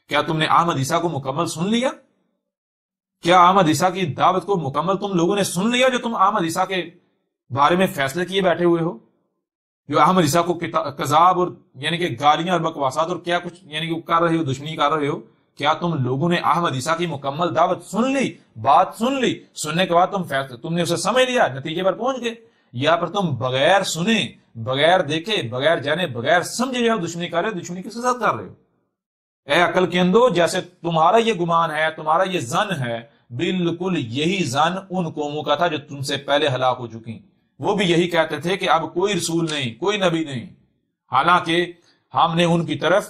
کیا تم نے احمد عیسیٰ کو مکمل سن لیا؟ کیا احمد عیسیٰ کی دعوت کو مکمل تم لوگوں نے سن لیا جو تم احمد عیسیٰ کے بارے میں فیصلے کیے بیٹھے ہوئے ہو؟ جو احمد عیسیٰ کو کذاب اور یعنی کہ گالیاں اور بکواسات اور کیا کچھ یعنی کہ کر رہے ہو، دشمنی کر رہے ہو، کیا تم لوگوں نے احمد عیسیٰ کی مکمل دعوت سن لی، بات سن لی؟ سننے کے بعد تم نے اسے سمجھ لیا، نتیجے پر پہنچ گئے، یا پر تم بغیر سنے، بغیر دیکھے، بغیر جانے، بغیر سمجھے جو دشمنی کر رہے ہو؟ دشمنی کس کے ساتھ کر رہے ہو؟ اے عقل کے اندھو، جیسے تمہارا یہ گمان ہے، تمہارا یہ ظن ہے، بالکل یہی ظن ان قوموں کا تھا جو تم سے پہلے ہلاک ہو چکی۔ وہ بھی یہی کہتے تھے کہ اب کوئی رسول نہیں، کوئی نبی نہیں، حالانکہ ہم نے ان کی طرف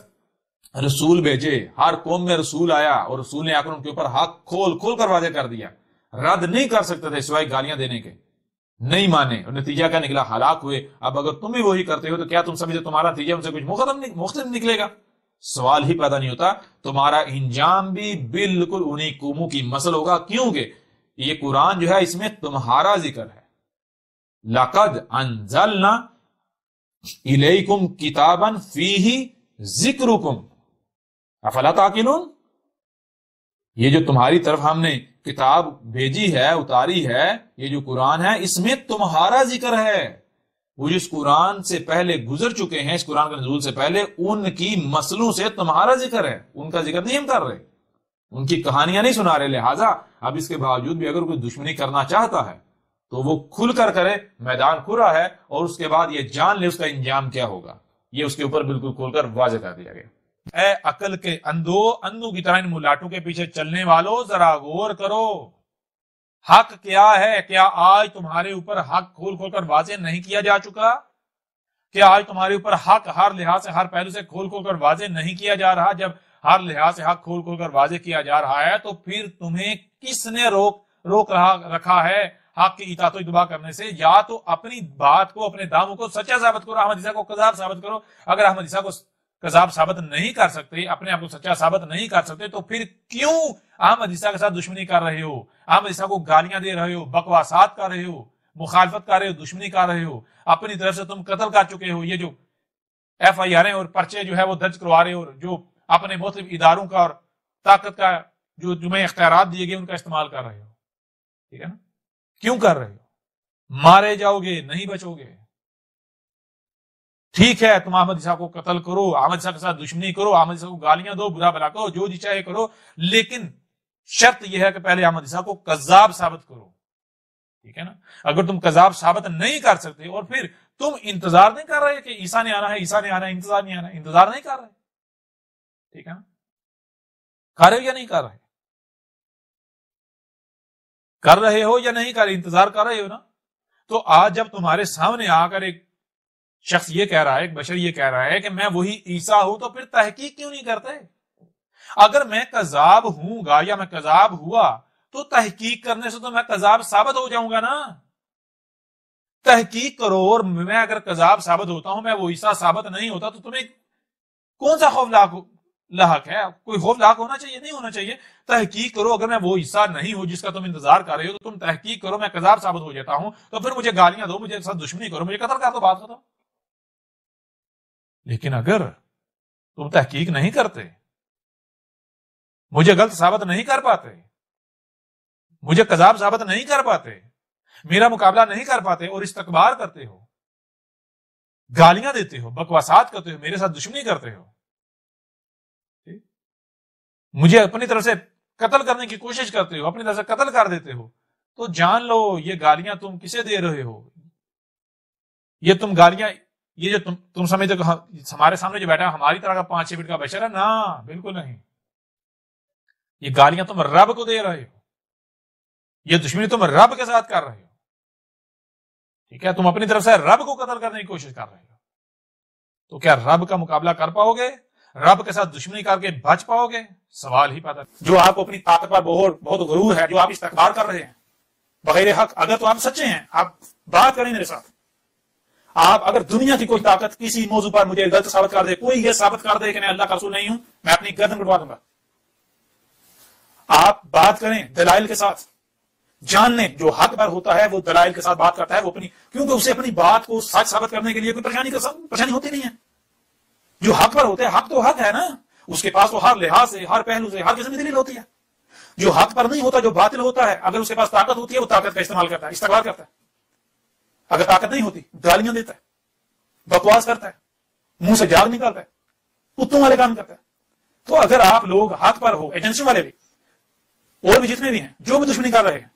رسول بھیجے، ہر قوم میں رسول آیا اور رسول نے آ کر ان کے اوپر حق کھول کھول کر واضح کر دیا، رد نہیں کر سکتے تھے سوائے گالیاں دینے کے، نہیں مانے، اور نتیجہ کیا نکلا؟ ہلاک ہوئے۔ اب اگر تم بھی وہی کرتے ہو تو کیا تم سمجھتے تمہارا نتیجہ ان سے کچھ مختلف نکلے گا؟ سوال ہی پیدا نہیں ہوتا۔ تمہارا انجام بھی بالکل انہی قوموں کی مثل ہوگا، کیونکہ یہ قرآن جو ہے اس میں تمہارا ذکر ہے۔ لَقَدْ أَنزَلْنَا إِلَيْكُمْ كِتَابًا فِيهِ ذِكْرُكُمْ أَفَلَا تَعْقِلُونَ، یہ جو تمہاری طرف ہم نے کتاب بھیجی ہے، اتاری ہے، یہ جو قرآن ہے اس میں تمہارا ذکر ہے۔ وہ جو اس قرآن سے پہلے گزر چکے ہیں، اس قرآن کے نزول سے پہلے، ان کی مسلوں سے تمہارا ذکر ہے، ان کا ذکر نہیں ہم کر رہے، ان کی کہانیاں نہیں سنا رہے۔ لہٰذا اب اس کے باوجود بھی اگر کوئی دشمنی کرنا چاہتا ہے تو وہ کھل کر کرے، میدان کھلا ہے، اور اس کے بعد یہ جان لے اس کا انجام کیا ہوگا، یہ اس کے اوپر بالکل کھول کر واضح کر دیا گیا۔ اے عقل کے اندھوں کی طرح ان ملاٹوں کے پیچھے چلنے والوں، ذرا غور کرو، حق کیا ہے؟ کیا آج تمہارے اوپر حق کھول کھول کر واضح نہیں کیا جا چکا؟ کیا آج تمہارے اوپر حق ہر لحاظ سے، ہر پہلو سے کھول کھول کر واضح نہیں کیا جا رہا؟ جب ہر لحاظ سے حق کھول کھول کر واضح کیا جا رہا ہے تو پھر تمہیں کس نے روک رکھا ہے حق کی اطاعت و اتباع کرنے سے؟ یا تو اپنی بات کو، اپنے داموں کو سچا ثابت کرو، احمد عیسیٰ کو کذاب ثابت کرو۔ اگر احمد عیسیٰ کو کذاب ثابت نہیں کر سکتے، اپنے آپ کو سچا ثابت نہیں کر سکتے، تو پھر کیوں احمد عیسیٰ کے ساتھ دشمنی کر رہے ہو؟ احمد عیسیٰ کو گالیاں دے رہے ہو، بکواسات کر رہے ہو، مخالفت کر رہے ہو، دشمنی کر رہے ہو، اپنی طرف سے تم قتل کر چکے ہو۔ یہ جو FIR اور پرچے جو ہے وہ درج کروا رہے ہو، جو اپنے مختلف اداروں کا اور طاقت کا جو تمہیں اختیارات دیے گئے ان کا استعمال کر رہے ہو، ٹھیک ہے نا؟ کیوں کر رہے ہو؟ مارے جاؤ گے، نہیں بچو گے۔ ٹھیک ہے، تم احمد عیسیٰ کو قتل کرو، احمد عیسیٰ کے ساتھ دشمنی کرو، احمد عیسیٰ کو گالیاں دو، برا بھلا کرو، جو جی چاہے کرو، لیکن شرط یہ ہے کہ پہلے احمد عیسیٰ کو کذاب ثابت کرو، ٹھیک ہے نا؟ اگر تم کذاب ثابت نہیں کر سکتے اور پھر تم انتظار نہیں کر رہے کہ عیسیٰ نے آنا ہے، عیسیٰ نے آنا ہے، انتظار نہیں آنا ہے، انتظار نہیں کر رہے، ٹھیک ہے نا؟ کر رہے ہو یا نہیں کر رہے؟ کر رہے ہو یا نہیں کر رہے؟ انتظار کر رہے ہو نا؟ تو آج جب تمہارے سامنے آ کر ایک شخص یہ کہہ رہا ہے، ایک بشر یہ کہہ رہا ہے کہ میں وہی عیسیٰ ہوں، تو پھر تحقیق کیوں نہیں کرتے؟ اگر میں کذاب ہوں گا یا میں کذاب ہوا تو تحقیق کرنے سے تو میں کذاب ثابت ہو جاؤں گا نا۔ تحقیق کرو، اور میں اگر کذاب ثابت ہوتا ہوں، میں وہ عیسیٰ ثابت نہیں ہوتا، تو تمہیں کون سا خوف لاحق ہے؟ کوئی خوف لاحق ہونا چاہیے؟ نہیں ہونا چاہیے۔ تحقیق کرو، اگر میں وہ عیسیٰ نہیں ہوں جس کا تم انتظار کر رہے ہو تو تم تحقیق کرو، میں کذاب ثابت ہو جاتا ہوں، تو پھر مجھے گالیاں دو، مجھے ساتھ دشمنی کرو، مجھے قتل کر دو، بات ختم۔ لیکن اگر تم تحقیق نہیں کرتے، مجھے غلط ثابت نہیں کر پاتے، مجھے کذاب ثابت نہیں کر پاتے، میرا مقابلہ نہیں کر پاتے، اور استکبار کرتے ہو، گالیاں دیتے ہو، بکواسات کرتے ہو، میرے ساتھ دشمنی کرتے ہو، مجھے اپنی طرف سے قتل کرنے کی کوشش کرتے ہو، اپنی طرف سے قتل کر دیتے ہو، تو جان لو یہ گالیاں تم کسے دے رہے ہو؟ یہ تم گالیاں، یہ جو تم سمجھتے ہو ہمارے سامنے جو بیٹھا ہماری طرح کا 5-6 فٹ کا بشر ہے نا، بالکل نہیں۔ یہ گالیاں تم رب کو دے رہے ہو، یہ دشمنی تم رب کے ساتھ کر رہے ہو، ٹھیک ہے؟ تم اپنی طرف سے رب کو قتل کرنے کی کوشش کر رہے ہو، تو کیا رب کا مقابلہ کر پاؤ گے؟ رب کے ساتھ دشمنی کر کے بچ پاؤ گے؟ سوال ہی پیدا۔ جو آپ کو اپنی طاقت پر بہت غرور ہے، جو آپ استکبار کر رہے ہیں بغیر حق، اگر تو آپ سچے ہیں، آپ بات کریں میرے ساتھ، آپ اگر دنیا کی کوئی طاقت کسی موضوع پر مجھے غلط ثابت کر دے، کوئی یہ ثابت کر دے کہ میں اللہ کا رسول نہیں ہوں، میں اپنی گردن کٹوا دوں گا۔ آپ بات کریں دلائل کے ساتھ، جان لیں جو حق پر ہوتا ہے وہ دلائل کے ساتھ بات کرتا ہے، وہ اپنی، کیونکہ اسے اپنی بات کو سچ ثابت کرنے کے لیے کوئی پریشانی ہوتی نہیں ہے۔ جو حق پر ہوتے ہیں، حق تو حق ہے نا، اس کے پاس وہ ہر لحاظ سے، ہر پہلو سے، ہر قسم کی دلیل ہوتی ہے. جو حق پر نہیں ہوتا، جو باطل ہوتا ہے، اگر اس کے پاس طاقت ہوتی ہے وہ طاقت کا استعمال کرتا ہے، استقبال کرتا ہے. اگر طاقت نہیں ہوتی گالیاں دیتا ہے، بکواس کرتا ہے، منہ سے جاگ نکالتا ہے، کتوں والے کام کرتا ہے. تو اگر آپ لوگ حق پر ہو، ایجنسی والے بھی اور بھی جتنے بھی ہیں جو بھی دشمنی کر رہے ہیں،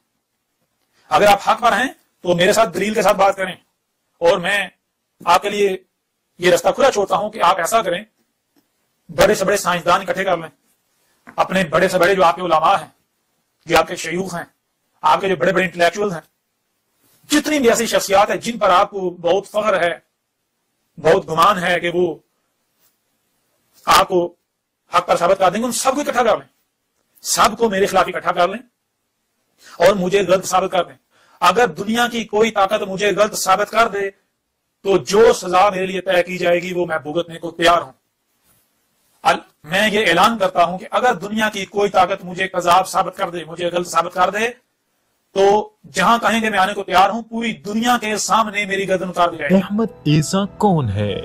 اگر آپ حق پر ہیں تو میرے ساتھ دلیل کے ساتھ بات کریں، اور میں آپ کے لیے یہ رستہ کھلا چھوڑتا ہوں کہ آپ ایسا کریں، بڑے سے بڑے سائنسدان اکٹھے کر لیں، اپنے بڑے سے بڑے جو آپ کے علماء ہیں، جو آپ کے شیوخ ہیں، آپ کے جو بڑے بڑے انٹلیکچوئل ہیں، جتنی بھی ایسی شخصیات ہیں جن پر آپ کو بہت فخر ہے، بہت گمان ہے کہ وہ آپ کو حق پر ثابت کر دیں گے، ان سب کو اکٹھا کر لیں، سب کو میرے خلاف اکٹھا کر لیں اور مجھے غلط ثابت کر دیں. اگر دنیا کی کوئی طاقت مجھے غلط ثابت کر دے تو جو سزا میرے لیے طے کی جائے گی وہ میں بھگتنے کو تیار ہوں. میں یہ اعلان کرتا ہوں کہ اگر دنیا کی کوئی طاقت مجھے کذاب ثابت کر دے، مجھے غلط ثابت کر دے، تو جہاں کہیں گے میں آنے کو تیار ہوں، پوری دنیا کے سامنے میری گردن اتار دی جائے گی. احمد عیسیٰ کون ہے؟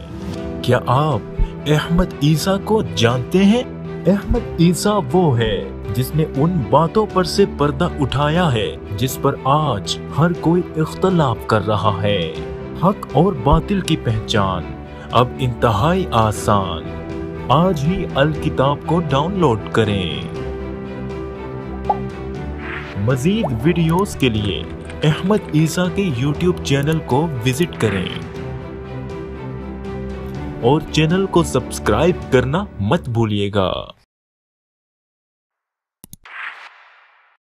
کیا آپ احمد عیسیٰ کو جانتے ہیں؟ احمد عیسیٰ وہ ہے جس نے ان باتوں پر سے پردہ اٹھایا ہے جس پر آج ہر کوئی اختلاف کر رہا ہے. حق اور باطل کی پہچان اب انتہائی آسان. آج ہی الکتاب کو ڈاؤن لوڈ کریں. مزید ویڈیوز کے لیے احمد عیسیٰ کے یوٹیوب چینل کو وزٹ کریں اور چینل کو سبسکرائب کرنا مت بھولیے گا.